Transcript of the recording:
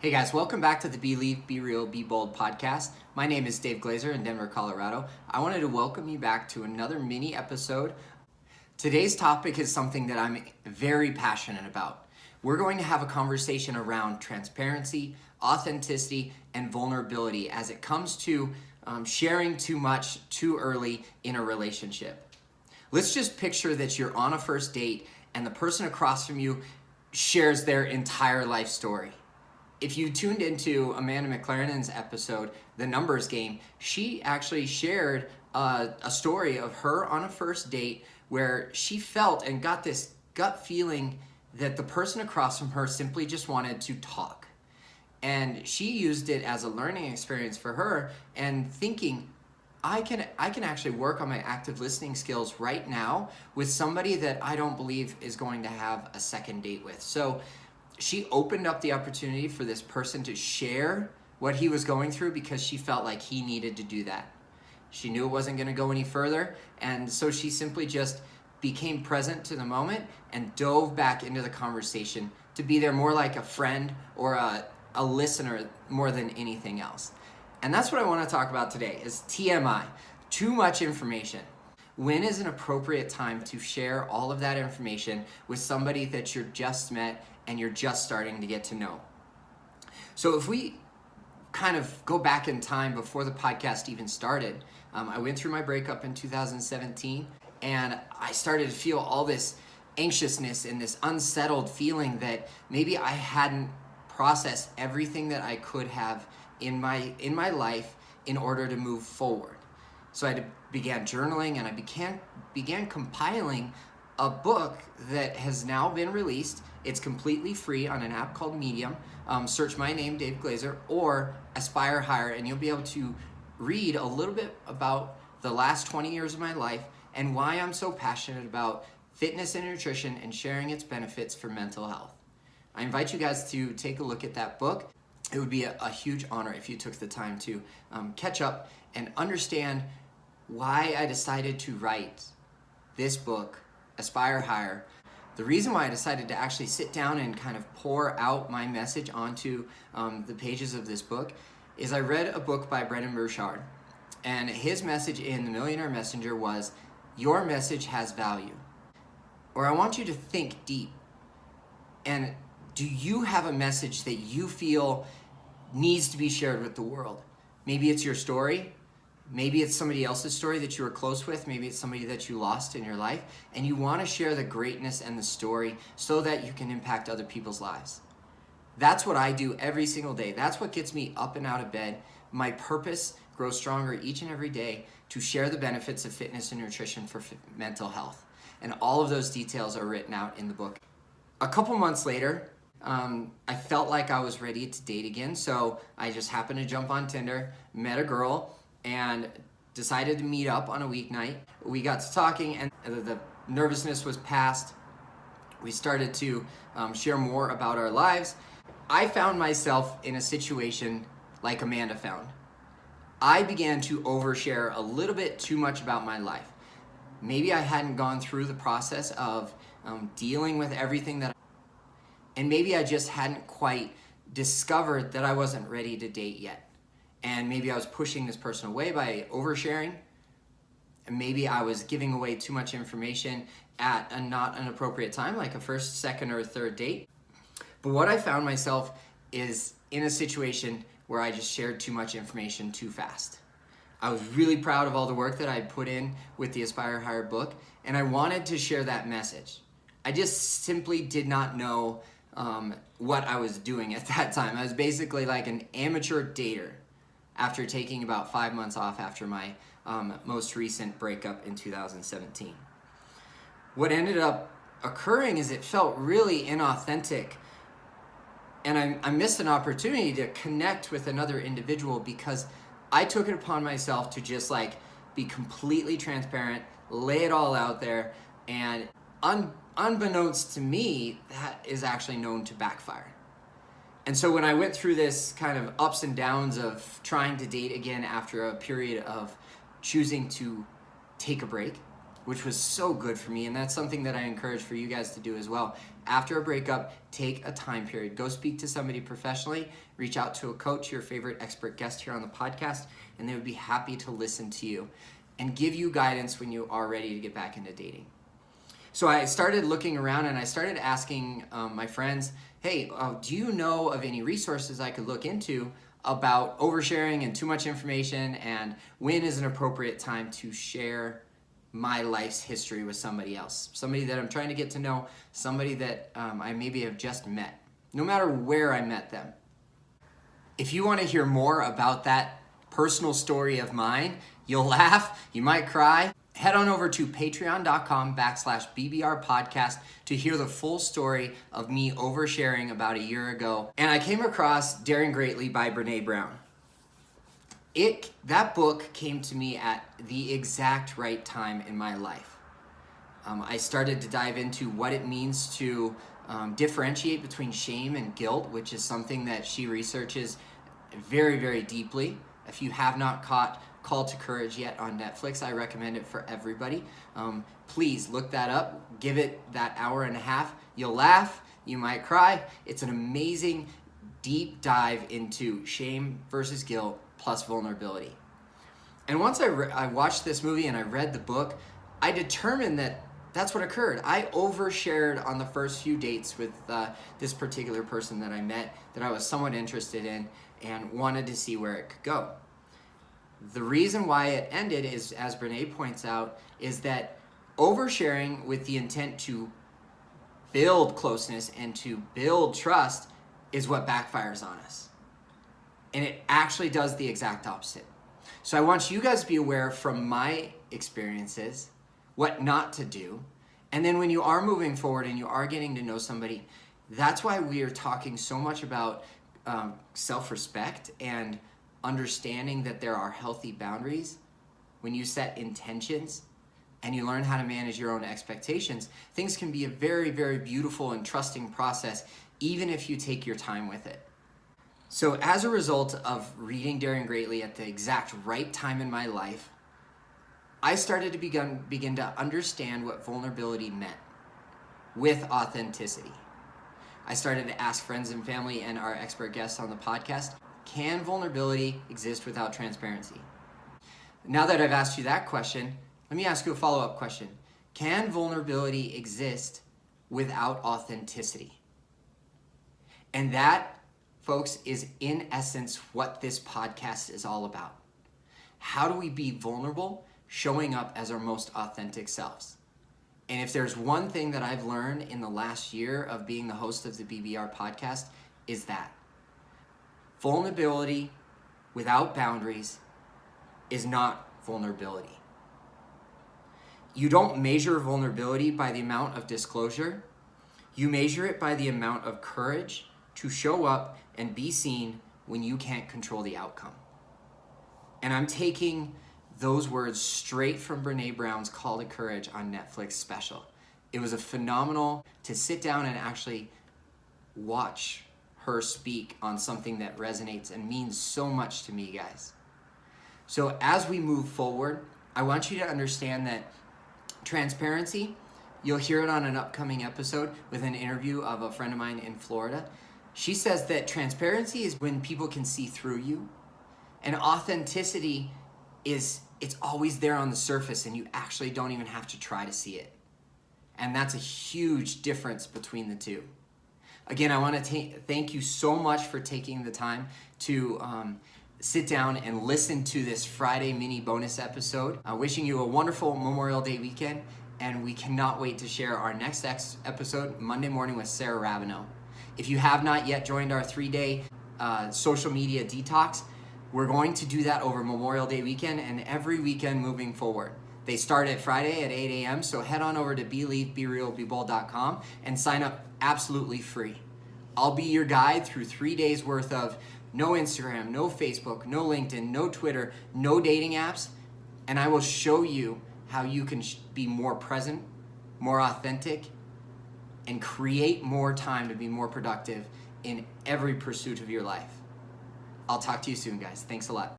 Hey guys, welcome back to the Believe, Be Real, Be Bold podcast. My name is Dave Glaser in Denver, Colorado. I wanted to welcome you back to another mini episode. Today's topic is something that I'm very passionate about. We're going to have a conversation around transparency, authenticity, and vulnerability as it comes to sharing too much too early in a relationship. Let's just picture that you're on a first date and the person across from you shares their entire life story. If you tuned into Amanda McLaren's episode, The Numbers Game, she actually shared a story of her on a first date where she felt and got this gut feeling that the person across from her simply just wanted to talk. And she used it as a learning experience for her and thinking, I can actually work on my active listening skills right now with somebody that I don't believe is going to have a second date with. So she opened up the opportunity for this person to share what he was going through because she felt like he needed to do that. She knew it wasn't going to go any further, and so she simply just became present to the moment and dove back into the conversation to be there more like a friend or a listener more than anything else. And that's what I want to talk about today is TMI, too much information. When is an appropriate time to share all of that information with somebody that you're just met and you're just starting to get to know? So if we kind of go back in time before the podcast even started, I went through my breakup in 2017 and I started to feel all this anxiousness and this unsettled feeling that maybe I hadn't processed everything that I could have in my life in order to move forward. So I began journaling and I began compiling a book that has now been released. It's completely free on an app called Medium. Search my name, Dave Glaser, or Aspire Higher, and you'll be able to read a little bit about the last 20 years of my life and why I'm so passionate about fitness and nutrition and sharing its benefits for mental health. I invite you guys to take a look at that book. It would be a huge honor if you took the time to catch up and understand why I decided to write this book, Aspire Higher. The reason why I decided to actually sit down and kind of pour out my message onto the pages of this book is I read a book by Brendon Burchard, and his message in The Millionaire Messenger was, your message has value. Or I want you to think deep. And do you have a message that you feel needs to be shared with the world? Maybe it's your story. Maybe it's somebody else's story that you were close with. Maybe it's somebody that you lost in your life. And you want to share the greatness and the story so that you can impact other people's lives. That's what I do every single day. That's what gets me up and out of bed. My purpose grows stronger each and every day to share the benefits of fitness and nutrition for mental health. And all of those details are written out in the book. A couple months later, I felt like I was ready to date again. So I just happened to jump on Tinder, met a girl, and decided to meet up on a weeknight. We got to talking and the nervousness was past. We started to share more about our lives. I found myself in a situation like Amanda found. I began to overshare a little bit too much about my life. Maybe I hadn't gone through the process of dealing with everything and maybe I just hadn't quite discovered that I wasn't ready to date yet. And maybe I was pushing this person away by oversharing. And maybe I was giving away too much information at a not an appropriate time, like a first, second, or third date. But what I found myself is in a situation where I just shared too much information too fast. I was really proud of all the work that I put in with the Aspire Higher book, and I wanted to share that message. I just simply did not know what I was doing at that time. I was basically like an amateur dater after taking about 5 months off after my most recent breakup in 2017. What ended up occurring is it felt really inauthentic, and I missed an opportunity to connect with another individual because I took it upon myself to just like be completely transparent, lay it all out there, and unbeknownst to me, that is actually known to backfire. And so when I went through this kind of ups and downs of trying to date again after a period of choosing to take a break, which was so good for me. And that's something that I encourage for you guys to do as well. After a breakup, take a time period. Go speak to somebody professionally, reach out to a coach, your favorite expert guest here on the podcast, and they would be happy to listen to you and give you guidance when you are ready to get back into dating. So I started looking around and I started asking my friends, hey, do you know of any resources I could look into about oversharing and too much information, and when is an appropriate time to share my life's history with somebody else, somebody that I'm trying to get to know, somebody that I maybe have just met, no matter where I met them. If you want to hear more about that personal story of mine, you'll laugh, you might cry, head on over to patreon.com/BBR podcast to hear the full story of me oversharing about a year ago. And I came across Daring Greatly by Brené Brown. That book came to me at the exact right time in my life. I started to dive into what it means to differentiate between shame and guilt, which is something that she researches very, very deeply. If you have not caught Call to Courage yet on Netflix, I recommend it for everybody. Please look that up. Give it that hour and a half. You'll laugh. You might cry. It's an amazing deep dive into shame versus guilt plus vulnerability. And once I watched this movie and I read the book, I determined that that's what occurred. I overshared on the first few dates with this particular person that I met that I was somewhat interested in and wanted to see where it could go. The reason why it ended is, as Brené points out, is that oversharing with the intent to build closeness and to build trust is what backfires on us. And it actually does the exact opposite. So I want you guys to be aware from my experiences what not to do. And then when you are moving forward and you are getting to know somebody, that's why we are talking so much about self-respect and understanding that there are healthy boundaries. When you set intentions and you learn how to manage your own expectations, things can be a very, very beautiful and trusting process, even if you take your time with it. So as a result of reading Daring Greatly at the exact right time in my life, I started to begin to understand what vulnerability meant with authenticity. I started to ask friends and family and our expert guests on the podcast, can vulnerability exist without transparency? Now that I've asked you that question, let me ask you a follow-up question. Can vulnerability exist without authenticity? And that, folks, is in essence what this podcast is all about. How do we be vulnerable, showing up as our most authentic selves? And if there's one thing that I've learned in the last year of being the host of the BBR podcast, is that vulnerability without boundaries is not vulnerability. You don't measure vulnerability by the amount of disclosure. You measure it by the amount of courage to show up and be seen when you can't control the outcome. And I'm taking those words straight from Brené Brown's Call to Courage on Netflix special. It was a phenomenal to sit down and actually watch her speak on something that resonates and means so much to me, guys. So as we move forward, I want you to understand that transparency, you'll hear it on an upcoming episode with an interview of a friend of mine in Florida. She says that transparency is when people can see through you, and authenticity is it's always there on the surface and you actually don't even have to try to see it. And that's a huge difference between the two. Again, I want to thank you so much for taking the time to sit down and listen to this Friday mini bonus episode. Wishing you a wonderful Memorial Day weekend, and we cannot wait to share our next episode Monday morning with Sarah Rabineau. If you have not yet joined our 3-day social media detox, we're going to do that over Memorial Day weekend and every weekend moving forward. They start at Friday at 8 a.m., so head on over to BelieveBeRealBeBold.com and sign up absolutely free. I'll be your guide through 3 days worth of no Instagram, no Facebook, no LinkedIn, no Twitter, no dating apps, and I will show you how you can be more present, more authentic, and create more time to be more productive in every pursuit of your life. I'll talk to you soon, guys. Thanks a lot.